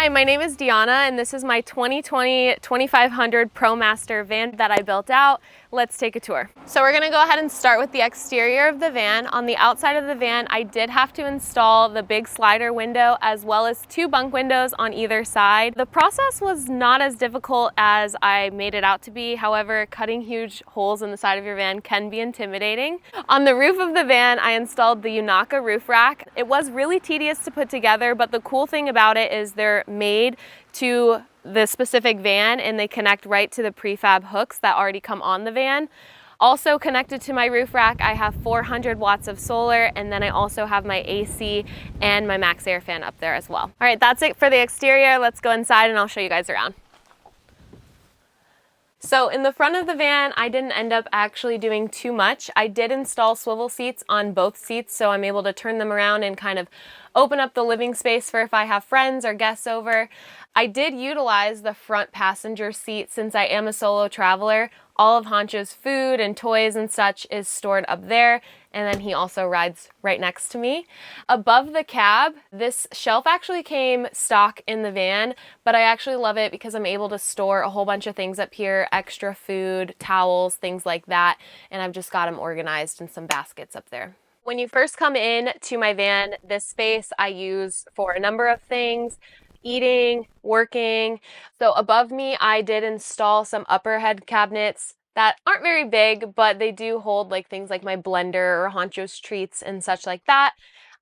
Hi, my name is Deyana, and this is my 2020 2500 ProMaster van that I built out. Let's take a tour. So we're gonna go ahead and start with the exterior of the van. On the outside of the van, I did have to install the big slider window as well as 2 bunk windows on either side. The process was not as difficult as I made it out to be. However, cutting huge holes in the side of your van can be intimidating. On the roof of the van, I installed the Unaka roof rack. It was really tedious to put together, but the cool thing about it is they're made to the specific van and they connect right to the prefab hooks that already come on the van. Also connected to my roof rack, I have 400 watts of solar, and then I also have my AC and my max air fan up there as well. All right, that's it for the exterior. Let's go inside and I'll show you guys around. So in the front of the van, I didn't end up actually doing too much. I did install swivel seats on both seats, so I'm able to turn them around and kind of open up the living space for if I have friends or guests over. I did utilize the front passenger seat since I am a solo traveler. All of Honcho's food and toys and such is stored up there, and then he also rides right next to me. Above the cab, this shelf actually came stock in the van, but I actually love it because I'm able to store a whole bunch of things up here, extra food, towels, things like that, and I've just got them organized in some baskets up there. When you first come in to my van, this space I use for a number of things. Eating, working. So above me, I did install some upper head cabinets that aren't very big, but they do hold like things like my blender or Honcho's treats and such like that.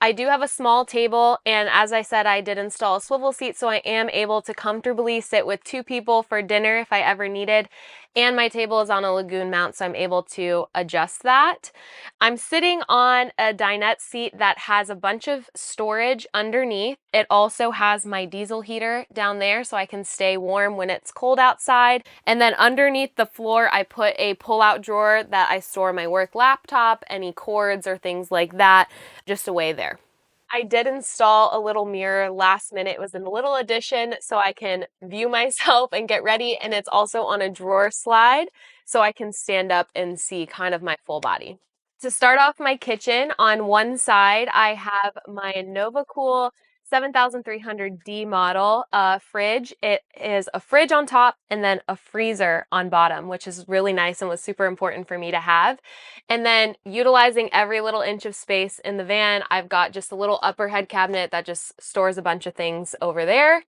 I do have a small table, and as I said, I did install a swivel seat, so I am able to comfortably sit with 2 people for dinner if I ever needed. And my table is on a lagoon mount, so I'm able to adjust that. I'm sitting on a dinette seat that has a bunch of storage underneath. It also has my diesel heater down there, so I can stay warm when it's cold outside. And then underneath the floor, I put a pull-out drawer that I store my work laptop, any cords or things like that, just away there. I did install a little mirror last minute. It was a little addition so I can view myself and get ready, and it's also on a drawer slide so I can stand up and see kind of my full body. To start off my kitchen, on one side I have my NovaCool 7300D model fridge. It is a fridge on top and then a freezer on bottom, which is really nice and was super important for me to have. And then utilizing every little inch of space in the van, I've got just a little upper head cabinet that just stores a bunch of things over there.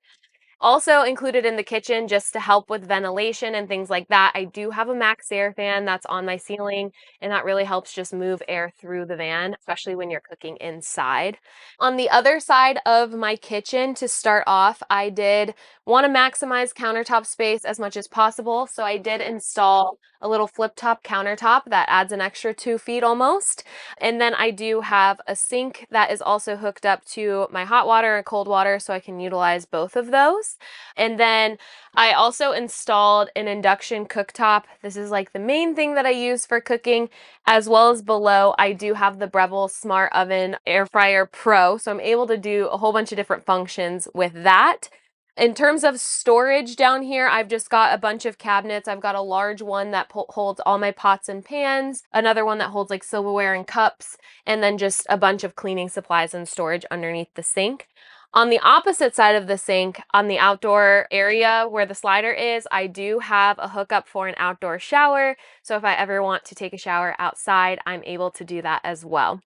Also included in the kitchen, just to help with ventilation and things like that, I do have a max air fan that's on my ceiling, and that really helps just move air through the van, especially when you're cooking inside. On the other side of my kitchen, to start off, I did want to maximize countertop space as much as possible, so I did install a little flip-top countertop that adds an extra 2 feet almost. And then I do have a sink that is also hooked up to my hot water and cold water, so I can utilize both of those. And then I also installed an induction cooktop. This is like the main thing that I use for cooking, as well as below I do have the Breville Smart Oven Air Fryer Pro, so I'm able to do a whole bunch of different functions with that. In terms of storage down here, I've just got a bunch of cabinets. I've got a large one that holds all my pots and pans, another one that holds like silverware and cups, and then just a bunch of cleaning supplies and storage underneath the sink. On the opposite side of the sink, on the outdoor area where the slider is, I do have a hookup for an outdoor shower. So if I ever want to take a shower outside, I'm able to do that as well.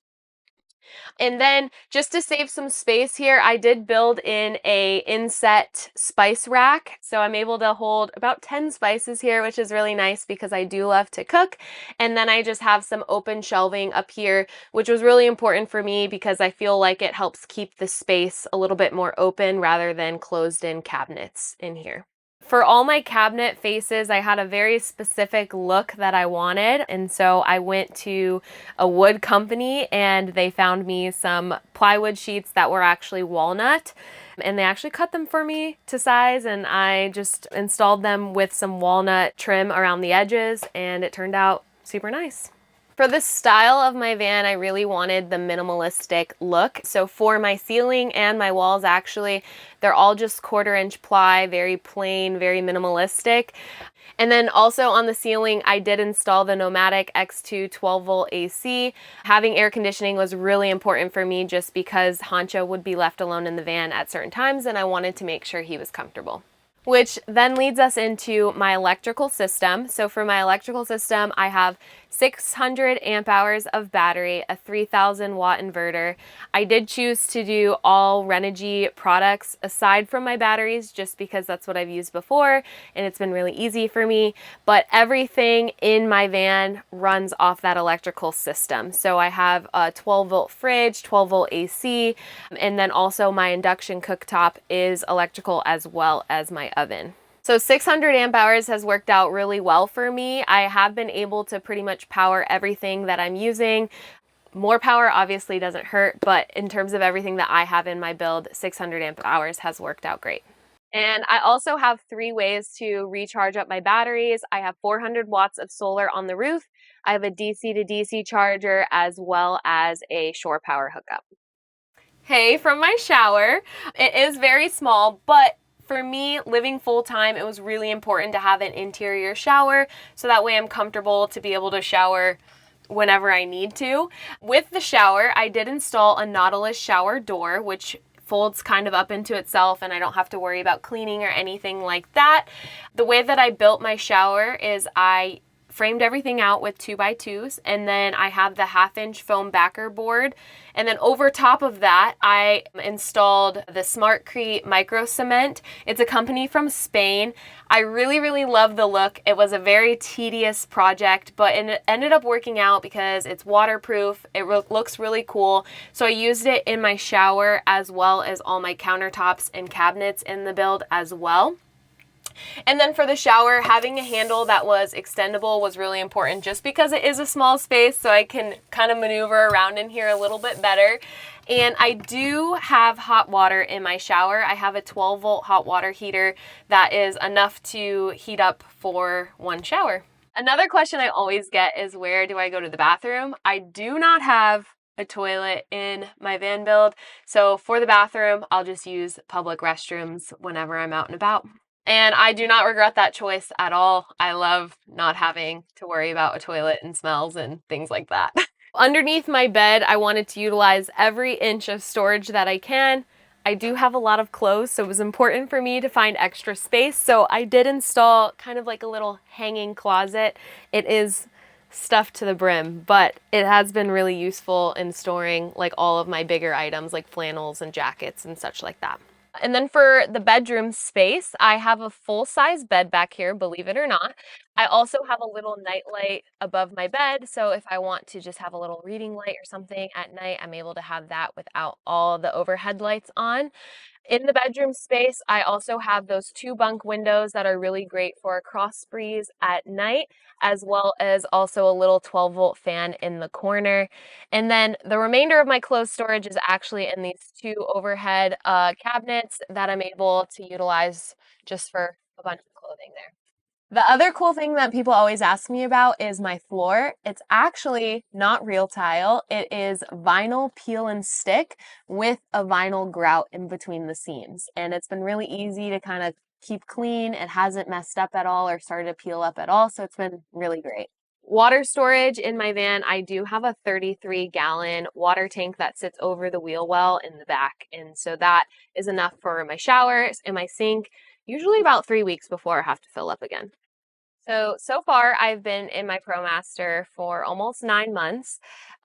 And then just to save some space here, I did build in a inset spice rack. So I'm able to hold about 10 spices here, which is really nice because I do love to cook. And then I just have some open shelving up here, which was really important for me because I feel like it helps keep the space a little bit more open rather than closed in cabinets in here. For all my cabinet faces, I had a very specific look that I wanted, and so I went to a wood company and they found me some plywood sheets that were actually walnut, and they actually cut them for me to size, and I just installed them with some walnut trim around the edges, and it turned out super nice. For the style of my van, I really wanted the minimalistic look. So for my ceiling and my walls, actually, they're all just 1/4 inch ply, very plain, very minimalistic. And then also on the ceiling, I did install the Nomadic X2 12-volt AC. Having air conditioning was really important for me just because Honcho would be left alone in the van at certain times and I wanted to make sure he was comfortable. Which then leads us into my electrical system. So for my electrical system, I have 600 amp hours of battery, a 3000 watt inverter. I did choose to do all Renogy products aside from my batteries just because that's what I've used before and it's been really easy for me. But everything in my van runs off that electrical system. So I have a 12-volt fridge, 12-volt AC, and then also my induction cooktop is electrical as well as my oven. So 600 amp hours has worked out really well for me. I have been able to pretty much power everything that I'm using. More power obviously doesn't hurt, but in terms of everything that I have in my build, 600 amp hours has worked out great. And I also have 3 ways to recharge up my batteries. I have 400 watts of solar on the roof. I have a DC to DC charger as well as a shore power hookup. Hey, from my shower. It is very small, but for me, living full-time, it was really important to have an interior shower so that way I'm comfortable to be able to shower whenever I need to. With the shower, I did install a Nautilus shower door, which folds kind of up into itself and I don't have to worry about cleaning or anything like that. The way that I built my shower is I framed everything out with 2x2s, and then I have the 1/2 inch foam backer board. And then over top of that, I installed the Smartcrete micro cement. It's a company from Spain. I really, really love the look. It was a very tedious project, but it ended up working out because it's waterproof. It looks really cool. So I used it in my shower as well as all my countertops and cabinets in the build as well. And then for the shower, having a handle that was extendable was really important just because it is a small space, so I can kind of maneuver around in here a little bit better. And I do have hot water in my shower. I have a 12-volt hot water heater that is enough to heat up for one shower. Another question I always get is, where do I go to the bathroom? I do not have a toilet in my van build, so for the bathroom, I'll just use public restrooms whenever I'm out and about. And I do not regret that choice at all. I love not having to worry about a toilet and smells and things like that. Underneath my bed, I wanted to utilize every inch of storage that I can. I do have a lot of clothes, so it was important for me to find extra space. So I did install kind of like a little hanging closet. It is stuffed to the brim, but it has been really useful in storing like all of my bigger items like flannels and jackets and such like that. And then for the bedroom space, I have a full-size bed back here, believe it or not. I also have a little nightlight above my bed, so if I want to just have a little reading light or something at night, I'm able to have that without all the overhead lights on. In the bedroom space, I also have those 2 bunk windows that are really great for a cross breeze at night, as well as also a little 12-volt fan in the corner. And then the remainder of my clothes storage is actually in these 2 overhead cabinets that I'm able to utilize just for a bunch of clothing there. The other cool thing that people always ask me about is my floor. It's actually not real tile. It is vinyl peel and stick with a vinyl grout in between the seams. And it's been really easy to kind of keep clean. It hasn't messed up at all or started to peel up at all. So it's been really great. Water storage in my van, I do have a 33-gallon water tank that sits over the wheel well in the back. And so that is enough for my showers and my sink, usually about 3 weeks before I have to fill up again. So far I've been in my ProMaster for almost 9 months.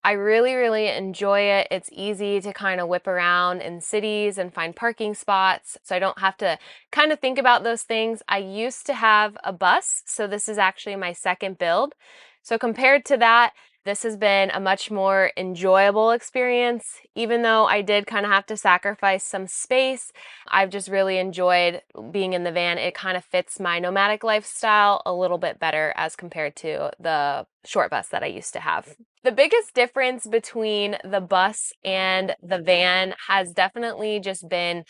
I really, really enjoy it. It's easy to kind of whip around in cities and find parking spots, so I don't have to kind of think about those things. I used to have a bus, so this is actually my second build. So compared to that, this has been a much more enjoyable experience. Even though I did kind of have to sacrifice some space, I've just really enjoyed being in the van. It kind of fits my nomadic lifestyle a little bit better as compared to the short bus that I used to have. The biggest difference between the bus and the van has definitely just been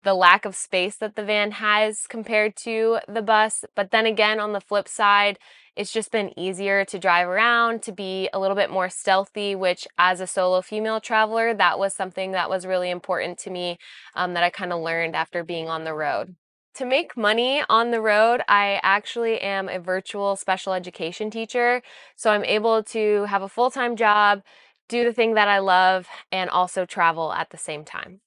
the lack of space that the van has compared to the bus. But then again, on the flip side, it's just been easier to drive around, to be a little bit more stealthy, which as a solo female traveler, that was something that was really important to me, that I kind of learned after being on the road. To make money on the road, I actually am a virtual special education teacher. So I'm able to have a full-time job, do the thing that I love, and also travel at the same time.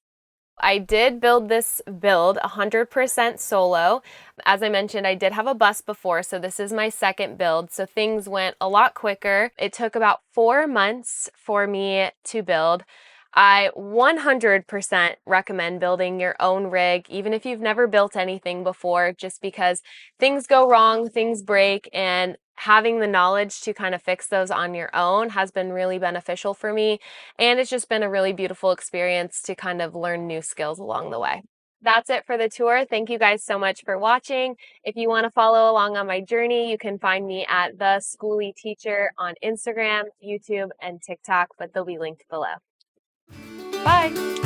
I did build this build 100% solo. As I mentioned, I did have a bus before, so this is my second build. So things went a lot quicker. It took about 4 months for me to build. I 100% recommend building your own rig, even if you've never built anything before, just because things go wrong, things break, and having the knowledge to kind of fix those on your own has been really beneficial for me. And it's just been a really beautiful experience to kind of learn new skills along the way. That's it for the tour. Thank you guys so much for watching. If you want to follow along on my journey, you can find me at The Schooly Teacher on Instagram, YouTube, and TikTok, but they'll be linked below. Bye!